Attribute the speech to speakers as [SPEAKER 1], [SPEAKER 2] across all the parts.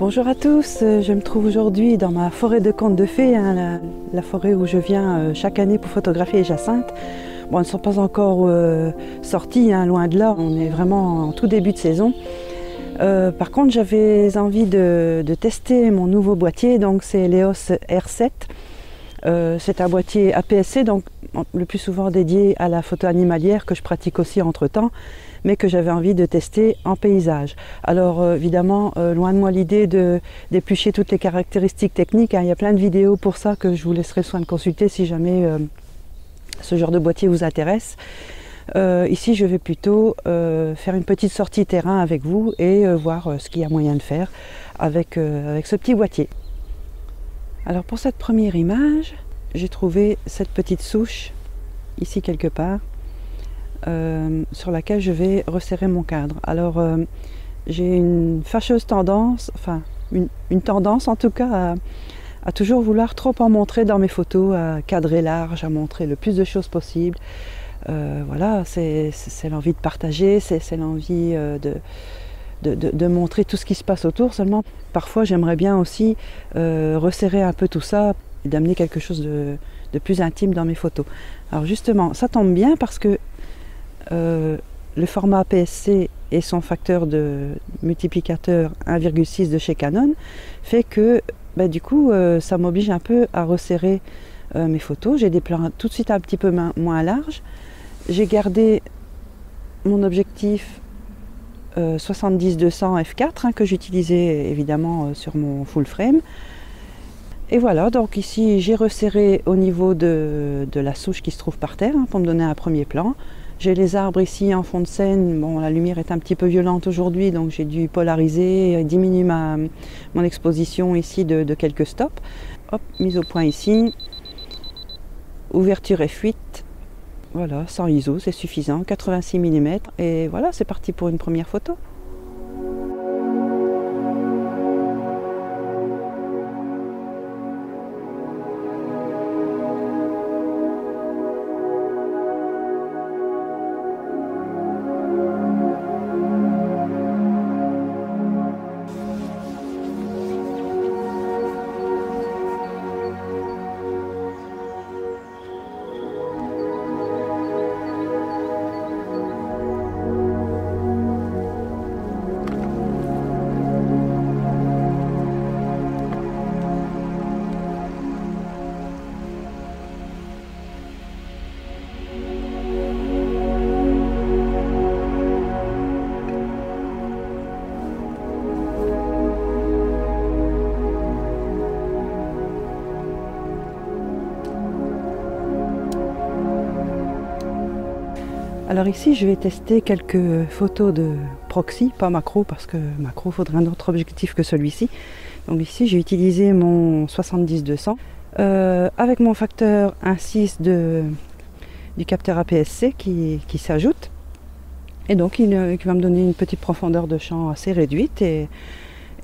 [SPEAKER 1] Bonjour à tous, je me trouve aujourd'hui dans ma forêt de contes de fées, hein, la forêt où je viens chaque année pour photographier les jacinthes. Bon, elles ne sont pas encore sorties, hein, loin de là, on est vraiment en tout début de saison. Par contre, j'avais envie de tester mon nouveau boîtier, donc c'est l'EOS R7. C'est un boîtier APS-C, donc le plus souvent dédié à la photo animalière que je pratique aussi entre-temps, mais que j'avais envie de tester en paysage. Alors évidemment, loin de moi l'idée d'éplucher toutes les caractéristiques techniques, hein. Il y a plein de vidéos pour ça que je vous laisserai le soin de consulter si jamais ce genre de boîtier vous intéresse. Ici, je vais plutôt faire une petite sortie terrain avec vous et voir ce qu'il y a moyen de faire avec ce petit boîtier. Alors pour cette première image, j'ai trouvé cette petite souche ici quelque part sur laquelle je vais resserrer mon cadre. Alors j'ai une fâcheuse tendance, enfin une tendance en tout cas à toujours vouloir trop en montrer dans mes photos, à cadrer large, à montrer le plus de choses possible. Voilà, c'est l'envie de partager, c'est l'envie de montrer tout ce qui se passe autour. Seulement, parfois, j'aimerais bien aussi resserrer un peu tout ça et d'amener quelque chose de plus intime dans mes photos. Alors justement, ça tombe bien parce que le format APS-C et son facteur de multiplicateur 1,6 de chez Canon fait que du coup, ça m'oblige un peu à resserrer mes photos. J'ai des plans tout de suite un petit peu moins larges. J'ai gardé mon objectif 70-200 f4 hein, que j'utilisais évidemment sur mon full frame. Et voilà, donc ici j'ai resserré au niveau de la souche qui se trouve par terre hein, pour me donner un premier plan. J'ai les arbres ici en fond de scène. Bon, la lumière est un petit peu violente aujourd'hui, donc j'ai dû polariser et diminuer mon exposition ici de quelques stops. Hop, mise au point ici. Ouverture f8. Voilà, sans ISO, c'est suffisant, 86 mm. Et voilà, c'est parti pour une première photo. Alors ici, je vais tester quelques photos de proxy, pas macro, parce que macro, il faudrait un autre objectif que celui-ci. Donc ici, j'ai utilisé mon 70-200 avec mon facteur 1.6 du capteur APS-C qui s'ajoute. Et donc, qui va me donner une petite profondeur de champ assez réduite et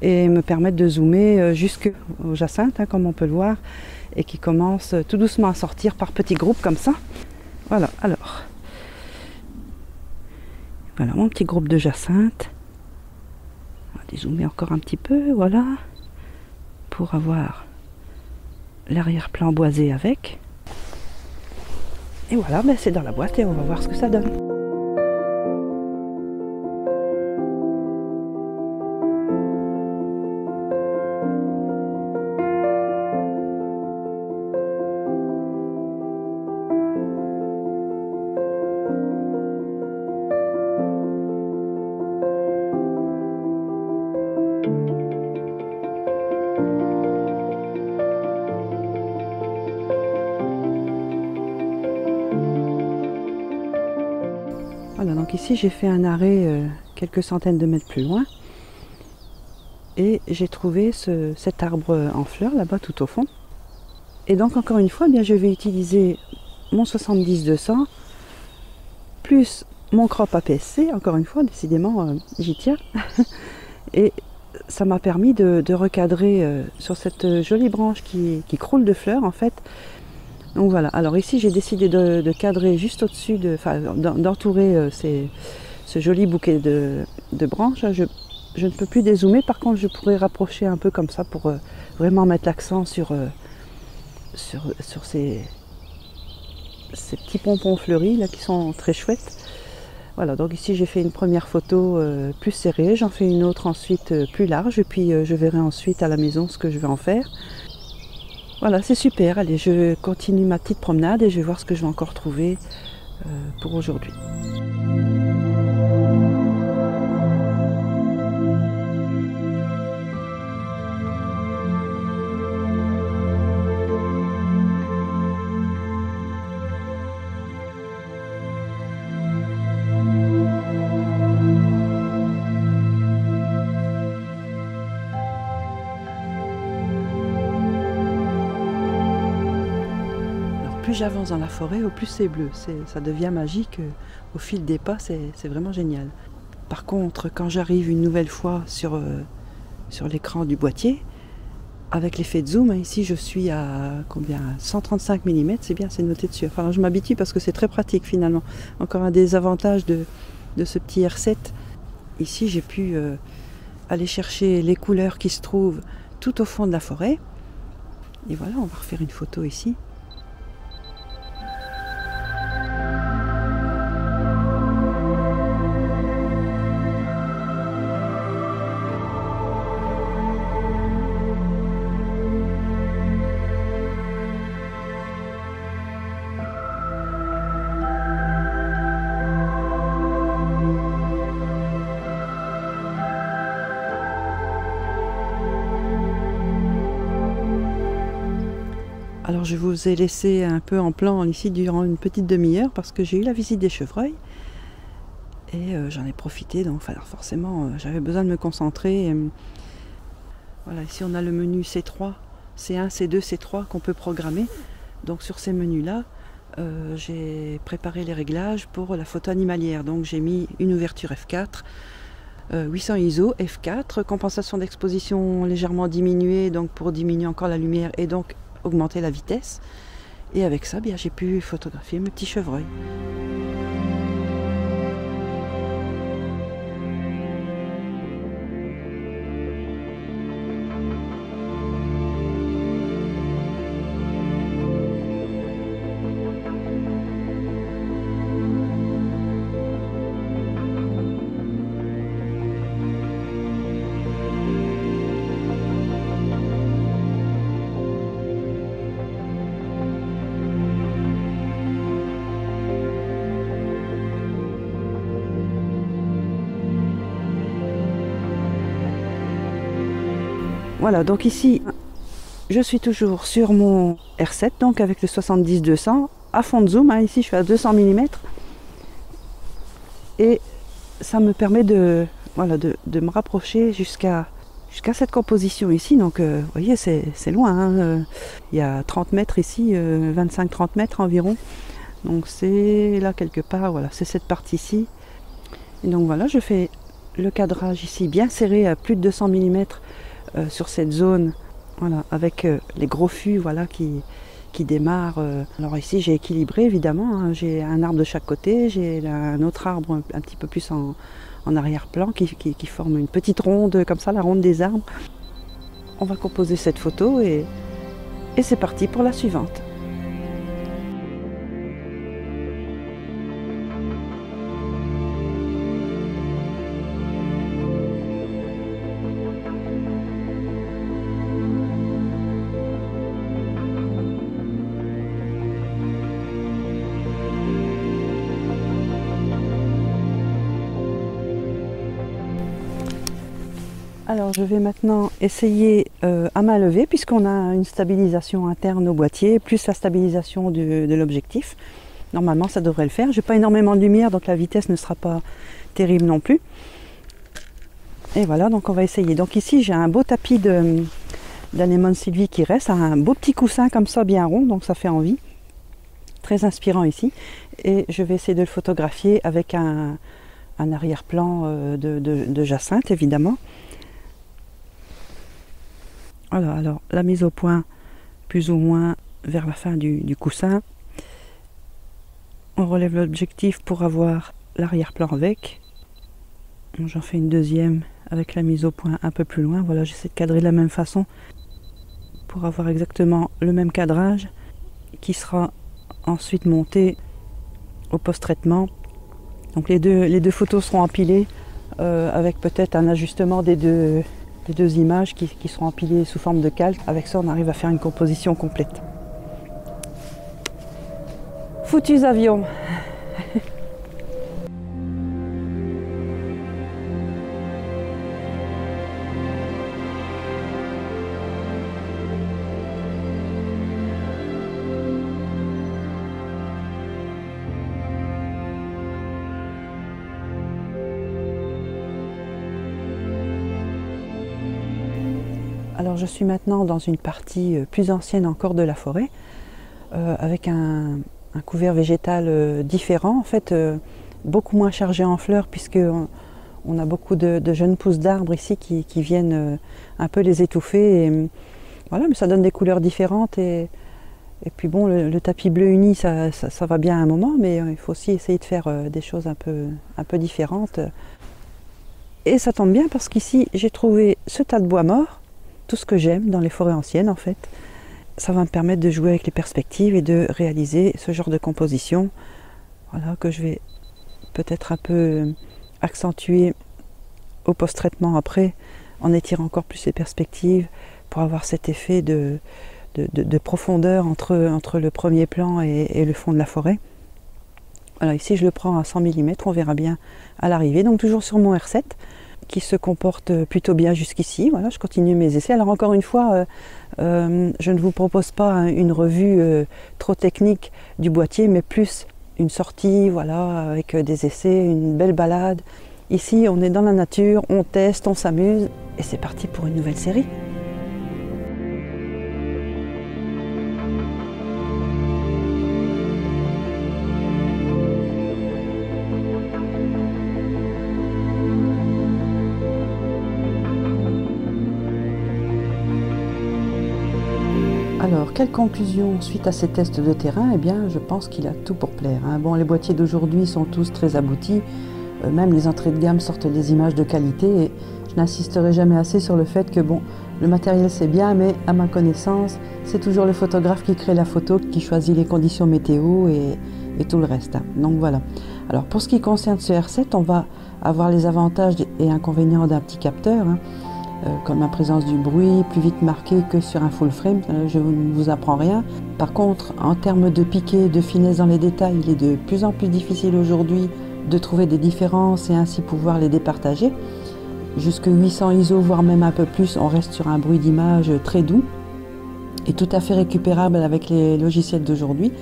[SPEAKER 1] me permettre de zoomer jusqu'au jacinthe, hein, comme on peut le voir, et qui commence tout doucement à sortir par petits groupes comme ça. Voilà, alors... Voilà mon petit groupe de jacinthe. On va dézoomer encore un petit peu, voilà. Pour avoir l'arrière-plan boisé avec. Et voilà, c'est dans la boîte et on va voir ce que ça donne. Voilà, donc ici j'ai fait un arrêt quelques centaines de mètres plus loin et j'ai trouvé cet arbre en fleurs là-bas tout au fond. Et donc encore une fois, je vais utiliser mon 70-200 plus mon crop APS-C, encore une fois, décidément j'y tiens. Et ça m'a permis de recadrer sur cette jolie branche qui croule de fleurs en fait. Donc voilà, alors ici j'ai décidé de cadrer juste au-dessus, d'entourer ce joli bouquet de branches. je ne peux plus dézoomer. Par contre, je pourrais rapprocher un peu comme ça pour vraiment mettre l'accent sur ces petits pompons fleuris là qui sont très chouettes. Voilà, donc ici j'ai fait une première photo plus serrée, j'en fais une autre ensuite plus large et puis je verrai ensuite à la maison ce que je vais en faire. Voilà, c'est super. Allez, je continue ma petite promenade et je vais voir ce que je vais encore trouver pour aujourd'hui. Plus j'avance dans la forêt, au plus c'est bleu. Ça devient magique au fil des pas, c'est vraiment génial. Par contre, quand j'arrive une nouvelle fois sur l'écran du boîtier, avec l'effet de zoom, ici je suis à combien 135 mm, c'est bien, c'est noté dessus. Enfin, je m'habitue parce que c'est très pratique finalement. Encore un des avantages de ce petit R7. Ici, j'ai pu aller chercher les couleurs qui se trouvent tout au fond de la forêt. Et voilà, on va refaire une photo ici. Alors je vous ai laissé un peu en plan ici durant une petite demi-heure parce que j'ai eu la visite des chevreuils et j'en ai profité, donc forcément j'avais besoin de me concentrer. Voilà, ici on a le menu C3, C1, C2, C3 qu'on peut programmer. Donc sur ces menus-là, j'ai préparé les réglages pour la photo animalière. Donc j'ai mis une ouverture f4, 800 ISO, f4, compensation d'exposition légèrement diminuée, donc pour diminuer encore la lumière et donc augmenter la vitesse. Et avec ça, bien, j'ai pu photographier mes petits chevreuils. Voilà, donc ici, je suis toujours sur mon R7, donc avec le 70-200, à fond de zoom. Ici, je suis à 200 mm. Et ça me permet de me rapprocher jusqu'à cette composition ici. Donc, vous voyez, c'est loin. Hein. Il y a 30 mètres ici, 25-30 mètres environ. Donc, c'est là quelque part, voilà, c'est cette partie-ci. Et donc, voilà, je fais le cadrage ici bien serré à plus de 200 mm. Sur cette zone, voilà, avec les gros fûts, voilà, qui démarrent. Alors ici j'ai équilibré évidemment, hein, j'ai un arbre de chaque côté, j'ai un autre arbre un petit peu plus en arrière-plan qui forme une petite ronde comme ça, la ronde des arbres. On va composer cette photo et c'est parti pour la suivante. Alors je vais maintenant essayer à main levée, puisqu'on a une stabilisation interne au boîtier, plus la stabilisation de l'objectif. Normalement ça devrait le faire. J'ai pas énormément de lumière, donc la vitesse ne sera pas terrible non plus. Et voilà, donc on va essayer. Donc ici j'ai un beau tapis d'anémone sylvie qui reste, un beau petit coussin comme ça bien rond, donc ça fait envie. Très inspirant ici. Et je vais essayer de le photographier avec un arrière-plan de jacinthe évidemment. Voilà, alors la mise au point plus ou moins vers la fin du coussin. On relève l'objectif pour avoir l'arrière-plan avec. J'en fais une deuxième avec la mise au point un peu plus loin. Voilà, j'essaie de cadrer de la même façon pour avoir exactement le même cadrage qui sera ensuite monté au post-traitement. Donc les deux photos seront empilées avec peut-être un ajustement des deux images qui seront empilées sous forme de calque. Avec ça, on arrive à faire une composition complète. Foutus avions. Alors je suis maintenant dans une partie plus ancienne encore de la forêt, avec un couvert végétal différent, en fait beaucoup moins chargé en fleurs, puisque on a beaucoup de jeunes pousses d'arbres ici qui viennent un peu les étouffer. Et, voilà, mais ça donne des couleurs différentes et puis bon, le tapis bleu uni, ça va bien à un moment, mais il faut aussi essayer de faire des choses un peu différentes. Et ça tombe bien parce qu'ici j'ai trouvé ce tas de bois mort, tout ce que j'aime dans les forêts anciennes en fait. Ça va me permettre de jouer avec les perspectives et de réaliser ce genre de composition, voilà, que je vais peut-être un peu accentuer au post-traitement après, en étirant encore plus les perspectives pour avoir cet effet de profondeur entre le premier plan et le fond de la forêt. Voilà, ici je le prends à 100 mm, on verra bien à l'arrivée, donc toujours sur mon R7. Qui se comporte plutôt bien jusqu'ici. Voilà, je continue mes essais. Alors encore une fois, je ne vous propose pas une revue trop technique du boîtier, mais plus une sortie, voilà, avec des essais, une belle balade. Ici, on est dans la nature, on teste, on s'amuse, et c'est parti pour une nouvelle série. Alors, quelle conclusion suite à ces tests de terrain? Eh bien, je pense qu'il a tout pour plaire, hein. Bon, les boîtiers d'aujourd'hui sont tous très aboutis, même les entrées de gamme sortent des images de qualité, et je n'insisterai jamais assez sur le fait que, bon, le matériel c'est bien, mais à ma connaissance, c'est toujours le photographe qui crée la photo, qui choisit les conditions météo et tout le reste, hein. Donc voilà. Alors, pour ce qui concerne ce R7, on va avoir les avantages et inconvénients d'un petit capteur, hein. Comme la présence du bruit, plus vite marqué que sur un full frame, je ne vous apprends rien. Par contre, en termes de piqué, de finesse dans les détails, il est de plus en plus difficile aujourd'hui de trouver des différences et ainsi pouvoir les départager. Jusque 800 ISO, voire même un peu plus, on reste sur un bruit d'image très doux et tout à fait récupérable avec les logiciels d'aujourd'hui.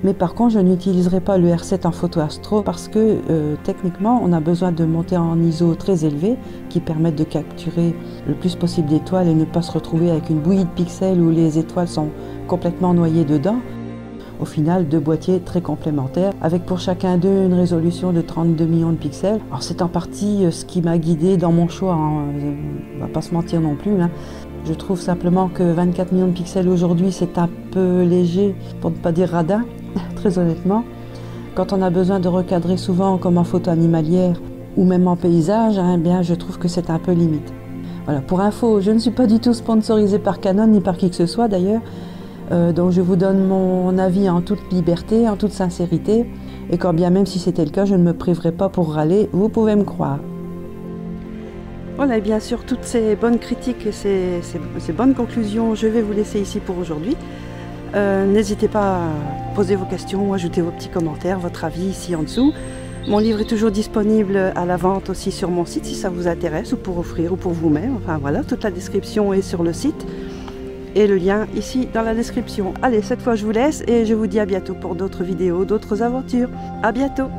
[SPEAKER 1] Mais par contre, je n'utiliserai pas le R7 en photo astro parce que techniquement, on a besoin de monter en ISO très élevé qui permettent de capturer le plus possible d'étoiles et ne pas se retrouver avec une bouillie de pixels où les étoiles sont complètement noyées dedans. Au final, deux boîtiers très complémentaires avec pour chacun d'eux une résolution de 32 millions de pixels. Alors c'est en partie ce qui m'a guidé dans mon choix, hein. On va pas se mentir non plus, hein. Je trouve simplement que 24 millions de pixels aujourd'hui, c'est un peu léger, pour ne pas dire radin, très honnêtement. Quand on a besoin de recadrer souvent, comme en photo animalière ou même en paysage, hein, bien, je trouve que c'est un peu limite. Voilà, pour info, je ne suis pas du tout sponsorisée par Canon, ni par qui que ce soit d'ailleurs. Donc je vous donne mon avis en toute liberté, en toute sincérité. Et quand bien même si c'était le cas, je ne me priverai pas pour râler, vous pouvez me croire. Voilà, et bien sûr, toutes ces bonnes critiques et ces bonnes conclusions, je vais vous laisser ici pour aujourd'hui. N'hésitez pas à poser vos questions, ajouter vos petits commentaires, votre avis ici en dessous. Mon livre est toujours disponible à la vente aussi sur mon site si ça vous intéresse, ou pour offrir ou pour vous-même. Enfin voilà, toute la description est sur le site et le lien ici dans la description. Allez, cette fois je vous laisse et je vous dis à bientôt pour d'autres vidéos, d'autres aventures. À bientôt!